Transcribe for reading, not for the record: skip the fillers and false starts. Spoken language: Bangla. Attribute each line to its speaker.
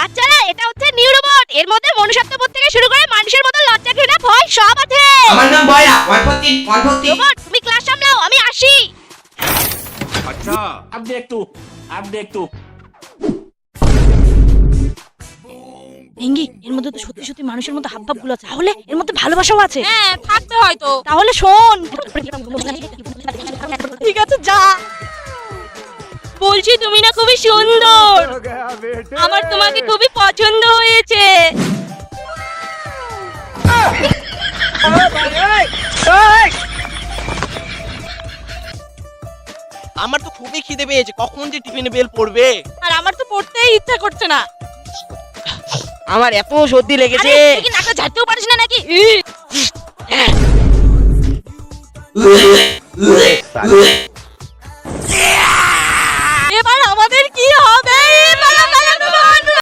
Speaker 1: বাচ্চারা, এটা হচ্ছে নিউ রোবট। এর মধ্যে মনুষ্যত্ববোধ থেকে শুরু করে মানুষের মতো লজ্জা ঘৃণা ভয় সব আছে।
Speaker 2: আমার নাম বয়রা 143
Speaker 1: রোবট, তুমি ক্লাস সামলাও, আমি আসি।
Speaker 3: अच्छा
Speaker 4: अब देख तू
Speaker 1: ভেঙ্গি, এর মধ্যে তো সত্যি সত্যি মানুষের মতো হাবভাব গুলো আছে, তাহলে এর মধ্যে ভালোবাসাও আছে।
Speaker 5: হ্যাঁ, থাকতে হয়তো।
Speaker 1: তাহলে শোন। ঠিক আছে, যা। বলছি তুমি না খুবই সুন্দর, আমার তোমাকে খুবই পছন্দ হয়েছে।
Speaker 6: আমার তো খুবই খিদে পেয়েছে, কখন যে টিফিনে বেল পড়বে।
Speaker 5: আর আমার তো পড়তেই ইচ্ছা করছে না।
Speaker 6: আমার এত সর্দি লেগেছে।
Speaker 5: আরে, তুই কি নাকটা ঝাড়তেও পারিস না নাকি? এবার আমাদের কি হবে?